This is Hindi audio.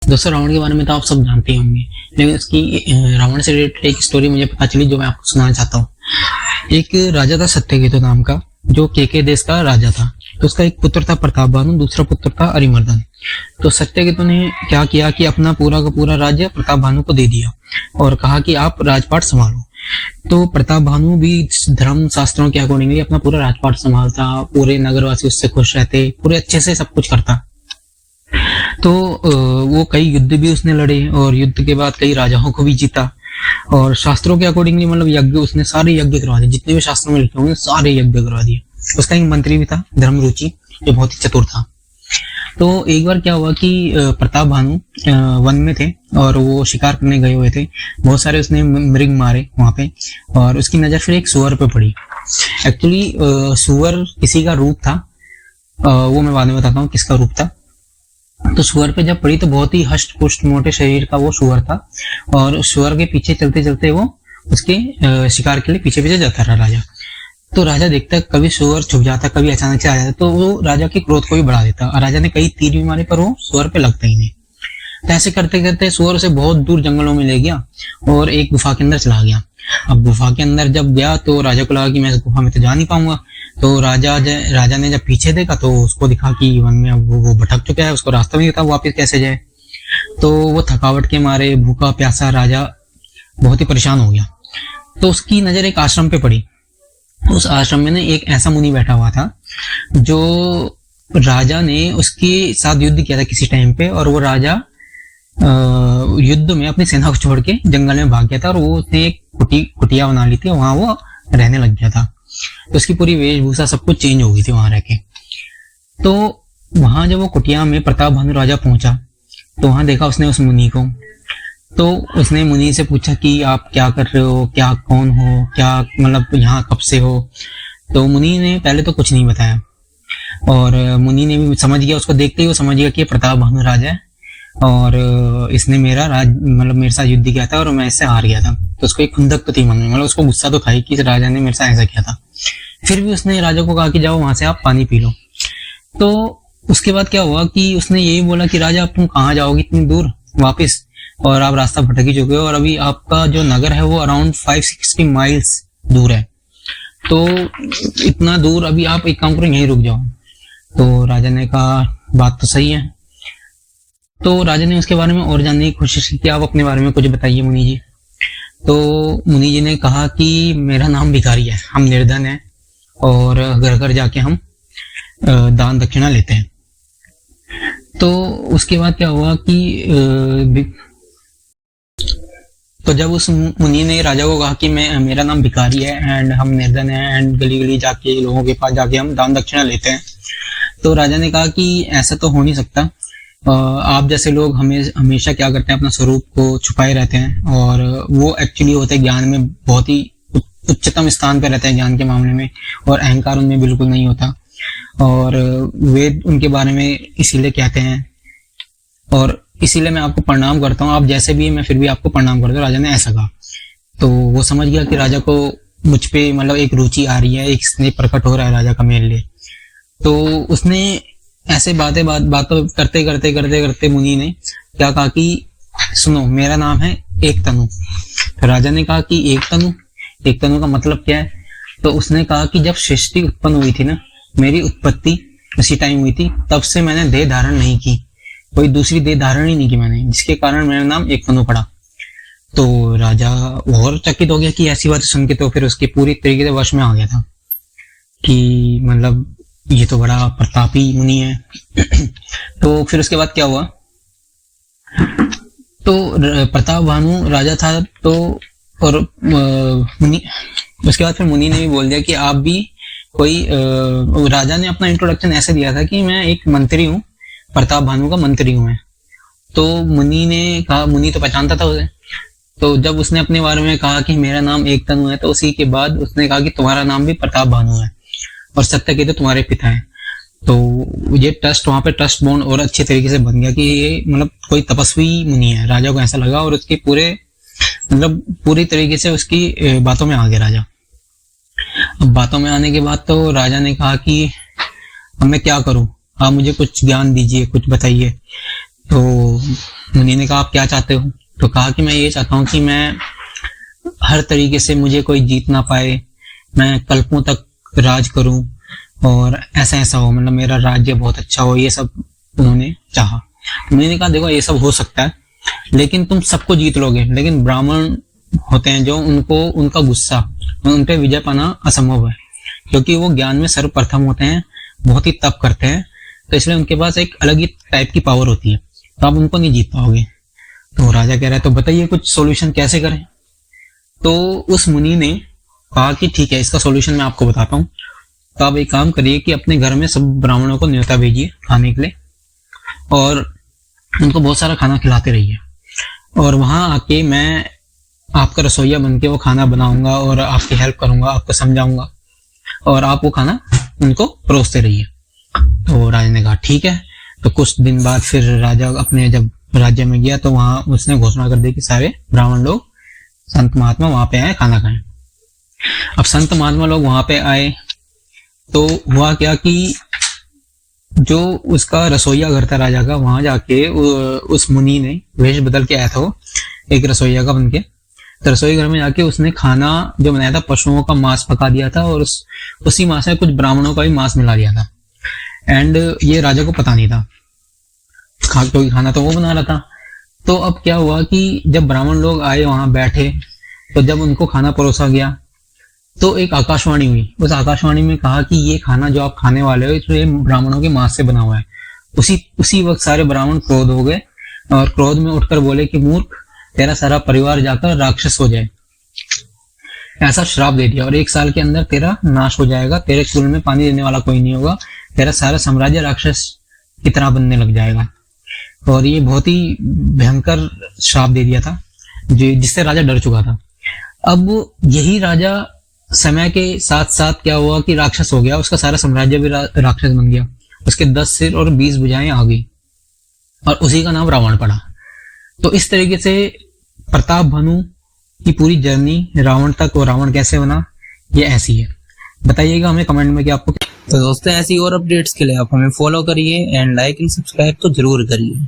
दोस्तों रावण के बारे में तो आप सब जानते होंगे, लेकिन उसकी रावण से रिलेटेड एक स्टोरी मुझे पता चली जो मैं आपको सुनाना चाहता हूँ। एक राजा था सत्यकेतु नाम का, जो केके देश का राजा था। तो उसका एक पुत्र था प्रताप भानु, दूसरा पुत्र था अरिमर्दन। तो सत्यकेतु ने क्या किया कि अपना पूरा का पूरा राज्य प्रताप भानु को दे दिया और कहा कि आप राजपाट संभालो। तो प्रताप भानु भी धर्म शास्त्रों के अकॉर्डिंगली अपना पूरा राजपाट संभालता, पूरे नगरवासी उससे खुश रहते, पूरे अच्छे से सब कुछ करता। तो वो कई युद्ध भी उसने लड़े और युद्ध के बाद कई राजाओं को भी जीता। और शास्त्रों के अकॉर्डिंगली मतलब यज्ञ उसने सारे यज्ञ करवा दिए, जितने भी शास्त्रों में लिखे होंगे सारे यज्ञ करवा दिए। उसका एक मंत्री भी था धर्मरुचि, जो बहुत ही चतुर था। तो एक बार क्या हुआ कि प्रताप भानु वन में थे और वो शिकार करने गए हुए थे। बहुत सारे उसने मृग मारे वहां पे, और उसकी नजर फिर एक सुअर पे पड़ी। एक्चुअली सुअर किसी का रूप था, वो मैं बाद में बताता हूँ किसका रूप था। तो सुअर पे जब पड़ी तो बहुत ही हष्ट पुष्ट मोटे शरीर का वो सुअर था, और सुअर के पीछे चलते चलते वो उसके शिकार के लिए पीछे पीछे जाता रहा राजा। तो राजा देखता कभी सुअर छुप जाता, कभी अचानक से आ जाता, तो वो राजा के क्रोध को भी बढ़ा देता। और राजा ने कई तीर भी मारे पर वो सुअर पे लगता ही नहीं। तो ऐसे करते करते सुअर उसे बहुत दूर जंगलों में ले गया और एक गुफा के अंदर चला गया। अब गुफा के अंदर जब गया तो राजा को लगा कि मैं इस गुफा में तो जा नहीं पाऊंगा। तो राजा ने जब पीछे देखा तो उसको दिखा कि वन में अब वो भटक चुका है, उसको रास्ता नहीं था वापस कैसे जाए। तो वो थकावट के मारे भूखा प्यासा राजा बहुत ही परेशान हो गया। तो उसकी नजर एक आश्रम पे पड़ी। उस आश्रम में एक ऐसा मुनि बैठा हुआ था जो राजा ने उसके साथ युद्ध किया था किसी टाइम पे, और वो राजा युद्ध में अपनी सेना को छोड़ के जंगल में भाग गया था और वो उसने एक कुटिया बना ली थी, वहां वो रहने लग गया था। तो उसकी पूरी वेशभूषा सब कुछ चेंज हो गई थी वहां रह के। तो वहां जब वो कुटिया में प्रताप भानु राजा पहुंचा तो वहां देखा उसने उस मुनि को। तो उसने मुनि से पूछा कि आप क्या कर रहे हो, क्या कौन हो, क्या मतलब यहाँ कब से हो। तो मुनि ने पहले तो कुछ नहीं बताया, और मुनि ने भी समझ गया, उसको देखते ही वो समझ गया कि ये प्रताप भानु राजा है और इसने मेरे साथ युद्ध किया था और मैं इससे हार गया था। तो उसको एक खुंदक थी मन में, मतलब उसको गुस्सा तो था ही कि इस राजा ने मेरे साथ ऐसा किया था। फिर भी उसने राजा को कहा कि जाओ वहां से आप पानी पी लो। तो उसके बाद क्या हुआ कि उसने यही बोला कि राजा अब तुम कहाँ जाओगे इतनी दूर वापस, और आप रास्ता भटक ही चुके हो, और अभी आपका जो नगर है वो अराउंड 560 माइल्स दूर है। तो इतना दूर अभी आप एक काम करो यहीं रुक जाओ। तो राजा ने कहा बात तो सही है। तो राजा ने उसके बारे में और जानने की कोशिश की कि आप अपने बारे में कुछ बताइए मुनि जी। तो मुनि जी ने कहा कि मेरा नाम भिखारी है, हम निर्धन हैं और घर घर जाके हम दान दक्षिणा लेते हैं। तो उसके बाद क्या हुआ कि तो जब उस मुनि ने राजा को कहा कि मेरा नाम भिखारी है एंड हम निर्धन हैं एंड गली गली जाके लोगों के पास जाके हम दान दक्षिणा लेते हैं, तो राजा ने कहा कि ऐसा तो हो नहीं सकता। आप जैसे लोग हमेशा क्या करते हैं, अपना स्वरूप को छुपाए रहते हैं, और वो एक्चुअली होते हैं ज्ञान में बहुत ही उच्चतम स्थान पर रहते हैं ज्ञान के मामले में, और अहंकार उनमें बिल्कुल नहीं होता, और वेद उनके बारे में इसीलिए कहते हैं, और इसीलिए मैं आपको प्रणाम करता हूँ, आप जैसे भी मैं फिर भी आपको प्रणाम करता हूँ। राजा ने ऐसा कहा। तो वो समझ गया कि राजा को मुझ पे मतलब एक रुचि आ रही है, एक स्नेह प्रकट हो रहा है राजा का मेरे लिए। तो उसने ऐसे बातों करते करते करते करते मुनि ने क्या कहा कि सुनो मेरा नाम है एक तनु। तो राजा ने कहा कि एक तनु का मतलब क्या है। तो उसने कहा कि जब सृष्टि उत्पन्न हुई थी ना, मेरी उत्पत्ति उसी टाइम हुई थी, तब से मैंने देह धारण नहीं की, कोई दूसरी देह धारण ही नहीं की मैंने, जिसके कारण मेरा नाम एक तनु पड़ा। तो राजा और चकित हो गया कि ऐसी बात सुन के, तो फिर उसके पूरी तरीके से वश में आ गया था कि मतलब ये तो बड़ा प्रतापी मुनि है। तो फिर उसके बाद क्या हुआ, तो प्रताप भानु राजा था, तो और मुनि उसके बाद फिर मुनि ने भी बोल दिया कि आप भी कोई राजा ने अपना इंट्रोडक्शन ऐसे दिया था कि मैं एक मंत्री हूँ, प्रताप भानु का मंत्री हूँ मैं। तो मुनि ने कहा, मुनि तो पहचानता था उसे। तो जब उसने अपने बारे में कहा कि मेरा नाम एक तनु है, तो उसी के बाद उसने कहा कि तुम्हारा नाम भी प्रताप भानु है और सत्यकेतु तुम्हारे पिता है। तो ये ट्रस्ट वहां पे ट्रस्ट बॉन्ड और अच्छे तरीके से बन गया कि ये मतलब कोई तपस्वी मुनि है। राजा को ऐसा लगा और उसके पूरी तरीके से उसकी बातों में आ गया राजा। अब बातों में आने के बाद तो राजा ने कहा कि अब मैं क्या करूं, आप मुझे कुछ ज्ञान दीजिए, कुछ बताइए। तो मुनि ने कहा आप क्या चाहते हो? तो कहा कि मैं ये चाहता हूँ कि मैं हर तरीके से मुझे कोई जीत ना पाए, मैं कल्पों तक राज करूं और ऐसा ऐसा हो, मतलब मेरा राज्य बहुत अच्छा हो, ये सब उन्होंने चाहा। मैंने कहा देखो ये सब हो सकता है, लेकिन तुम सबको जीत लोगे, लेकिन ब्राह्मण होते हैं जो उनको उनका गुस्सा, उन पे विजय पाना असंभव है, क्योंकि वो ज्ञान में सर्वप्रथम होते हैं, बहुत ही तप करते हैं, तो इसलिए उनके पास एक अलग ही टाइप की पावर होती है, तो आप उनको नहीं जीत पाओगे। तो राजा कह रहा है तो बताइए कुछ सॉल्यूशन कैसे करें? तो उस मुनि ने कहा कि ठीक है, इसका सॉल्यूशन मैं आपको बताता हूँ। तो आप एक काम करिए कि अपने घर में सब ब्राह्मणों को न्योता भेजिए खाने के लिए और उनको बहुत सारा खाना खिलाते रहिए, और वहां आके मैं आपका रसोइया बन के वो खाना बनाऊंगा और आपकी हेल्प करूंगा, आपको समझाऊंगा, और आप वो खाना उनको परोसते रहिए। तो राजा ने कहा ठीक है। तो कुछ दिन बाद फिर राजा अपने जब राज्य में गया तो वहां उसने घोषणा कर दी कि सारे ब्राह्मण लोग, संत महात्मा वहां पे आए खाना खाएं। अब संत महात्मा लोग वहां पे आए तो हुआ क्या कि जो उसका रसोइया घर था राजा का, वहां जाके उस मुनि ने वेश बदल के आया था वो एक रसोइया का बनके, तो रसोई घर में जाके उसने खाना जो बनाया था पशुओं का मांस पका दिया था और उसी मांस में कुछ ब्राह्मणों का भी मांस मिला दिया था। एंड ये राजा को पता नहीं था, क्योंकि खाना तो वो बना रहा था। तो अब क्या हुआ कि जब ब्राह्मण लोग आए वहां बैठे, तो जब उनको खाना परोसा गया तो एक आकाशवाणी हुई। उस आकाशवाणी में कहा कि ये खाना जो आप खाने वाले हो ये ब्राह्मणों के मांस से बना हुआ है। उसी वक्त सारे ब्राह्मण क्रोध हो गए और क्रोध में उठकर बोले कि मूर्ख, तेरा सारा परिवार जाकर राक्षस हो जाए, ऐसा श्राप दे दिया और 1 साल के अंदर तेरा नाश हो जाएगा, तेरे कुल में पानी देने वाला कोई नहीं होगा, तेरा सारा साम्राज्य राक्षस की तरह बनने लग जाएगा। और ये बहुत ही भयंकर श्राप दे दिया था जिससे राजा डर चुका था। अब यही राजा समय के साथ साथ क्या हुआ कि राक्षस हो गया, उसका सारा साम्राज्य भी राक्षस बन गया, उसके 10 सिर और 20 भुजाएं आ गई और उसी का नाम रावण पड़ा। तो इस तरीके से प्रताप भानु की पूरी जर्नी रावण तक और रावण कैसे बना ये ऐसी है। बताइएगा हमें कमेंट में कि आपको। तो दोस्तों ऐसी और अपडेट्स के लिए आप हमें फॉलो करिए एंड लाइक एंड सब्सक्राइब तो जरूर करिए।